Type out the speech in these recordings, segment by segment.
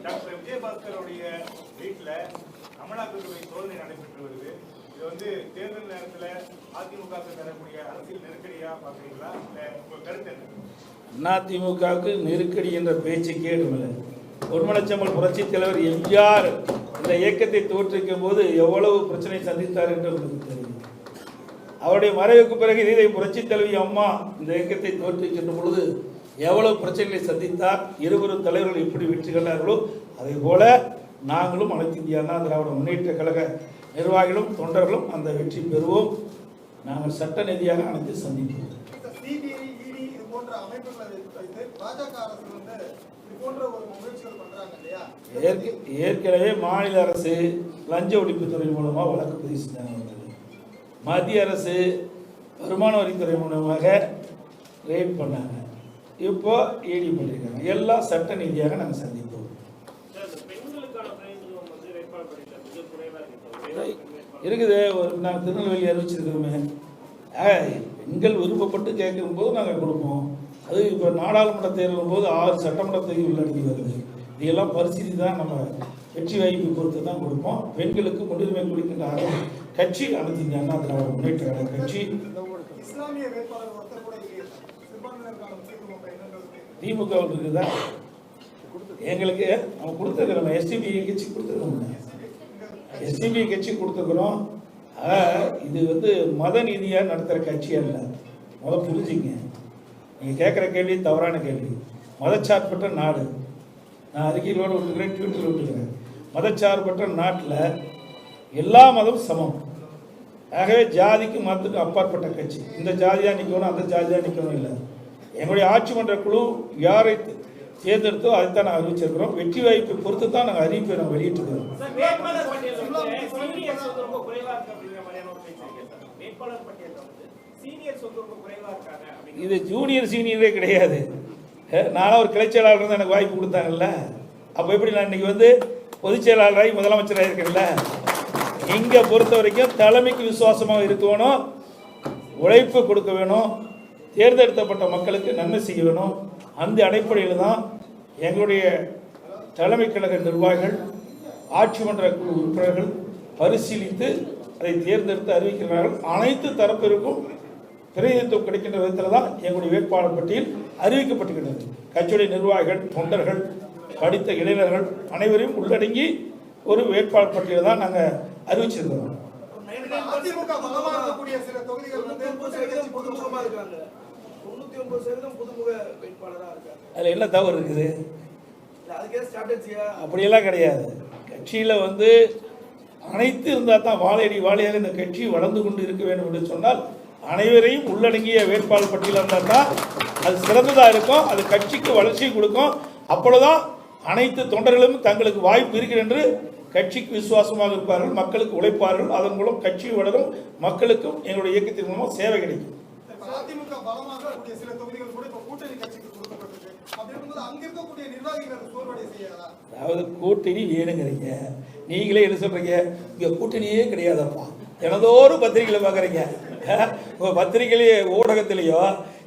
Doctor விஜயபாஸ்கருடைய வீட்டில் அமலாக்கத்துறை சோதனை நடைபெற்று வருது. இது வந்து தேர்தல் நேரத்தில் அதிமுக தரக்கூடிய அரசியல் நெருக்கடியா பாக்குறீங்களா? இல்ல உங்க கருத்து என்ன? அதிமுகவுக்கு நெருக்கடி என்ற பேச்சு கேடுமில்லை. பொன்மனச்செம்மல் புரட்சி தலைவர் எம்ஜிஆர் இந்த இயக்கத்தை தோற்றுவிக்கும் போது எவ்வளவு பிரச்சனை சந்தித்தார் என்று உங்களுக்கு தெரியும். அவருடைய மறைவுக்கு பிறகு இதே புரட்சி தலைவி அம்மா இந்த இயக்கத்தை தோற்றுவிக்கின்ற பொழுது எவ்வளவு பிரச்சனைகளை சந்தித்தார். இருவரும் தலைவர்கள் எப்படி வெற்றி கண்டார்களோ அதே போல நாங்களும் அனைத்து இந்திய அண்ணா திராவிட முன்னேற்ற கழக நிர்வாகிகளும் தொண்டர்களும் அந்த வெற்றி பெறுவோம். நாங்கள் சட்ட ரீதியாக அனைத்து சந்திப்போம். ஏற்கனவே மாநில அரசு லஞ்ச ஒழிப்புத்துறை மூலமாக வழக்கு பதிவு செஞ்சாங்க. மத்திய அரசு வருமான வரித்துறை மூலமாக ரெய்ட் பண்ணாங்க. இப்போ இடி பண்ணியிருக்காங்க. எல்லாம் சட்ட நீதியாக நாங்கள் சந்திப்போம். இருக்குது. நாங்கள் திருநெல்வேலி அறிவிச்சிருக்கிறோமே, பெண்கள் விருப்பப்பட்டு கேட்கும் போது நாங்கள் கொடுப்போம். அது இப்போ நாடாளுமன்ற தேர்தலும் போது 6 சட்டமன்ற தொகுதி உள்ளடக்கி வருது. இதெல்லாம் பரிசீலி தான் நம்ம வெற்றி வாய்ப்பு பொறுத்து தான் கொடுப்போம். பெண்களுக்கு முன்னுரிமை கொடுக்கின்ற கட்சி அனைத்து இந்திய அண்ணா திராவிட முன்னேற்ற கழக கட்சி. திமுக இருக்குதா? எங்களுக்கு அவங்க கொடுத்துருக்கிறோம். எஸ்டிபி கட்சி கொடுத்துருக்கோம். எஸ்டிபி கட்சி கொடுத்துருக்குறோம். இது வந்து மத நீதியாக நடத்துகிற கட்சி அல்ல. முதல் புரிஞ்சுங்க. நீங்கள் கேட்குற கேள்வி தவறான கேள்வி. மதச்சார்பற்ற நாடு. நான் அறிக்கையிலோடு விட்டுக்கிறேன், ட்விட்டரில் விட்டுக்கிறேன். மதச்சார்பற்ற நாட்டில் எல்லா மதமும் சமம். ஆகவே ஜாதிக்கு மதத்துக்கு அப்பாற்பட்ட கட்சி. இந்த ஜாதியாக நிற்கணும், அந்த ஜாதியாக நிற்கணும் இல்லை. எங்களுடைய ஆட்சி மன்ற குழு யாரை தேர்ந்தெடுத்தோ அதைத்தான் நாங்கள் அறிவிச்சிருக்கிறோம். வெற்றி வாய்ப்பை பொறுத்து தான் நாங்கள் அறிவிப்பை நாங்கள் வெளியிட்டிருக்கிறோம். இது ஜூனியர் சீனியரே கிடையாது. நானும் ஒரு கிளைச் செயலாளர் தான் எனக்கு வாய்ப்பு கொடுத்தாங்கல்ல. அப்போ எப்படி நான் இன்னைக்கு வந்து பொதுச் செயலாளராகி முதலமைச்சராக இருக்கேன்ல. இங்கே பொறுத்த வரைக்கும் தலைமைக்கு விசுவாசமாக இருக்கணும், உழைப்பு கொடுக்க வேணும், தேர்ந்தெடுக்கப்பட்ட மக்களுக்கு நன்மை செய்ய வேணும். அந்த அடிப்படையில் தான் எங்களுடைய தலைமை கழக நிர்வாகிகள், ஆட்சி மன்ற குழு உறுப்பினர்கள் பரிசீலித்து அதை தேர்ந்தெடுத்து அறிவிக்கிறார்கள். அனைத்து தரப்பிற்கும் பிரதிநிதித்துவம் கிடைக்கின்ற விதத்தில் தான் எங்களுடைய வேட்பாளர் பட்டியல் அறிவிக்கப்பட்டுகின்றது. கட்சியுடைய நிர்வாகிகள், தொண்டர்கள், படித்த இளைஞர்கள் அனைவரையும் உள்ளடங்கி ஒரு வேட்பாளர் பட்டியலை தான் நாங்கள் அறிவிச்சிருக்கிறோம். அதில் என்ன தவறு இருக்குது? அப்படியெல்லாம் கிடையாது. கட்சியில் வந்து அனைத்து இருந்தால் தான் வாழையடி வாழையாக இந்த கட்சி வளர்ந்து கொண்டு இருக்க வேண்டும் என்று சொன்னால் அனைவரையும் உள்ளடங்கிய வேட்பாளர் பட்டியலாக இருந்தால் தான் அது சிறந்ததாக இருக்கும். அது கட்சிக்கு வளர்ச்சியை கொடுக்கும். அப்பொழுதுதான் அனைத்து தொண்டர்களும் தங்களுக்கு வாய்ப்பு இருக்கிறது என்று கட்சிக்கு விசுவாசமாக இருப்பார்கள், மக்களுக்கு உழைப்பார்கள். அதன் மூலம் கட்சி வளரும், மக்களுக்கும் எங்களுடைய இயக்கத்தின் மூலமாக சேவை கிடைக்கும். அதாவது கூட்டணி வேணுங்கிறீங்க. நீங்களே என்ன சொல்றீங்க? இங்க கூட்டணியே கிடையாதப்பா. எனதோரு பத்திரிகையில் பார்க்குறீங்க, உங்கள் பத்திரிகையிலேயே ஊடகத்திலேயோ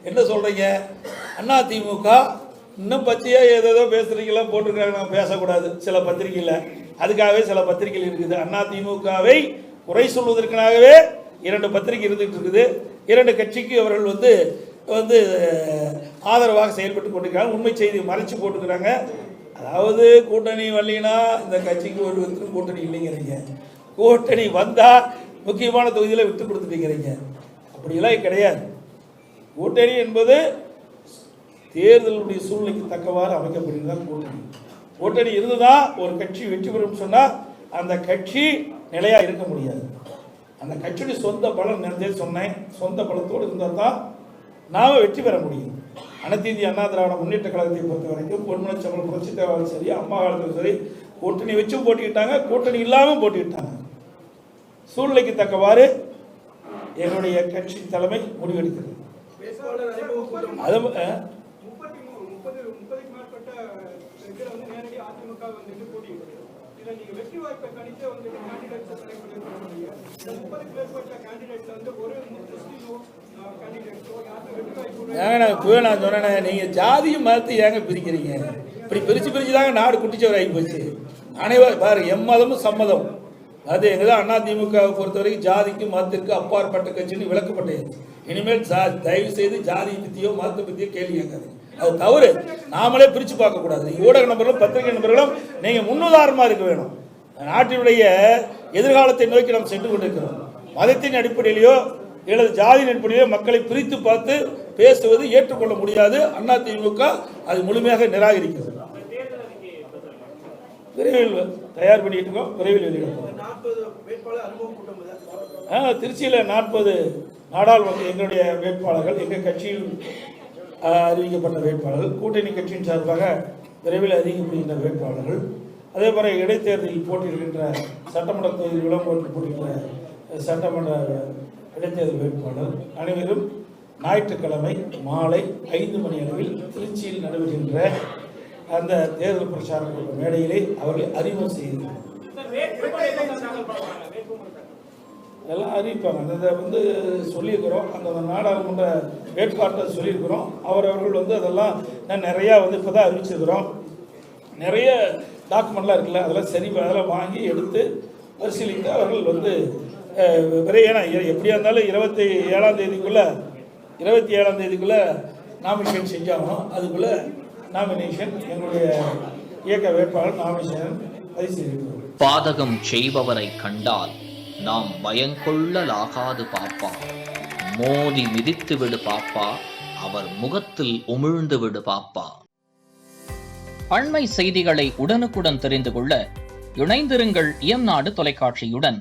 என்ன சொல்கிறீங்க? அதிமுக இன்னும் பற்றியா ஏதோ பேசுகிறீங்களா போட்டிருக்காங்க. நாங்கள் பேசக்கூடாது சில பத்திரிகையில். அதுக்காகவே சில பத்திரிகைகள் இருக்குது. அதிமுகவை குறை சொல்வதற்காகவே 2 பத்திரிகை இருந்துகிட்டு இருக்குது. 2 கட்சிக்கு அவர்கள் வந்து ஆதரவாக செயல்பட்டு கொண்டிருக்கிறாங்க. உண்மை செய்தி மறைச்சு போட்டுக்கிறாங்க. அதாவது கூட்டணி வரலினா இந்த கட்சிக்கு ஒரு கூட்டணி இல்லைங்கிறீங்க. கூட்டணி வந்தால் முக்கியமான தொகுதியில் விட்டு கொடுத்துட்டீங்கிறீங்க. அப்படியெல்லாம் கிடையாது. கூட்டணி என்பது தேர்தலுடைய சூழ்நிலைக்கு தக்கவாறு அமைக்கப்படுகிறதா கூட்டணி. கூட்டணி இருந்துதான் ஒரு கட்சி வெற்றி பெறும் சொன்னால் அந்த கட்சி நிலையாக இருக்க முடியாது. அந்த கட்சியுடைய சொந்த பலம் நேரத்தே சொன்னேன், சொந்த பலத்தோடு இருந்தால் தான் நாம் வெற்றி பெற முடியும். அனைத்து இந்திய அண்ணா திராவிட முன்னேற்ற கழகத்தை பொறுத்த வரைக்கும் பொன்மனச்செம்மல் புரட்சி தலைவர் சரி, அம்மா காலத்தில் சரி, கூட்டணி வச்சும் போட்டிக்கிட்டாங்க, கூட்டணி இல்லாமல் போட்டிக்கிட்டாங்க. சூழ்நிலைக்கு தக்கவாறு என்னுடைய கட்சி தலைமை முடிவெடுக்கிறது. அது இதை நீங்க வெற்றி வாய்ப்பை கணித்து வந்து கேண்டிடேட்ஸ் செலக்ட் பண்ணிருக்கீங்க. இந்த 30க்கு மேற்பட்ட கேண்டிடேட்ஸ் வந்து ஒரு முஸ்லீமோ கேண்டிடேட்ஸோ யாருக்கு வெற்றி வாய்ப்பு ஏங்க நான் சொன்னேன், நீங்க ஜாதியும் மதத்தை ஏங்க பிரிக்கிறீங்க? இப்படி பிரிச்சு தாங்க நாடு குட்டிச்சவர் ஆகி போச்சு. அனைவரும் பாரு, எம்மதமும் சம்மதம். அது எங்கதான் அதிமுகவை பொறுத்த வரைக்கும் ஜாதிக்கு மதத்திற்கு அப்பாற்பட்ட கட்சின்னு விளக்கப்பட்டது. இனிமேல் தயவு செய்து ஜாதியை பற்றியோ மதத்தை பற்றியோ கேள்வி கேட்காது. அது தவறு. நாமளே பிரித்து பார்க்கக்கூடாது. ஊடக நபர்களும் பத்திரிகை நபர்களும் நீங்கள் முன்னுதாரணமாக இருக்க வேணும். நாட்டினுடைய எதிர்காலத்தை நோக்கி நாம் சென்று கொண்டிருக்கிறோம். மதத்தின் அடிப்படையிலையோ அல்லது ஜாதியின் அடிப்படையிலோ மக்களை பிரித்து பார்த்து பேசுவது ஏற்றுக்கொள்ள முடியாது. அதிமுக அது முழுமையாக நிராகரிக்கிறது. விரைவில் தயார் பண்ணிட்டு இருக்கோம். விரைவில் வெளியிடுவோம். 40 வேட்பாளர் அனுபவம் கூட்டம் திருச்சியில் 40 நாடாளுமன்ற எங்களுடைய வேட்பாளர்கள், எங்கள் கட்சியில் அறிவிக்கப்பட்ட வேட்பாளர்கள், கூட்டணி கட்சியின் சார்பாக விரைவில் அறிவிக்கப்படுகின்ற வேட்பாளர்கள், அதே போல இடைத்தேர்தலில் போட்டியிடுகின்ற சட்டமன்ற தொகுதியில் விளம்பரத்தில் போட்டியிட்ட சட்டமன்ற இடைத்தேர்தல் வேட்பாளர் அனைவரும் ஞாயிற்றுக்கிழமை மாலை 5 மணி அளவில் திருச்சியில் நடைபெறுகின்ற அந்த தேர்தல் பிரச்சார மேடையிலே அவர்களை அறிமுகம் செய்கிறார். எல்லாம் அறிவிப்பாங்க. அதை வந்து சொல்லியிருக்கிறோம். அந்த நாடாளுமன்ற வேட்பாளர் சொல்லியிருக்கிறோம். அவர்கள் வந்து அதெல்லாம் நிறையா வந்து இப்போ தான் அறிவிச்சிருக்கிறோம். நிறைய டாக்குமெண்ட்லாம் இருக்குல்ல, அதெல்லாம் சரி அதெல்லாம் வாங்கி எடுத்து பரிசீலித்து அவர்கள் வந்து ஏன்னா எப்படியா இருந்தாலும் 27ஆம் தேதிக்குள்ளே நாமினேஷன் செஞ்சாகணும். அதுக்குள்ளே நாமினேஷன் எங்களுடைய இயக்க வேட்பாளர் நாமினேஷன் பதிவு செய்திருக்கிறோம். பாதகம் செய்பவரை கண்டால் நாம் பயங்கொள்ளலாகாது பாப்பா, மோதி மிதித்து விடு பாப்பா, அவர் முகத்தில் உமிழ்ந்து விடு பாப்பா. அண்மை செய்திகளை உடனுக்குடன் தெரிந்து கொள்ள இணைந்திருங்கள் இயம்நாடு தொலைக்காட்சியுடன்.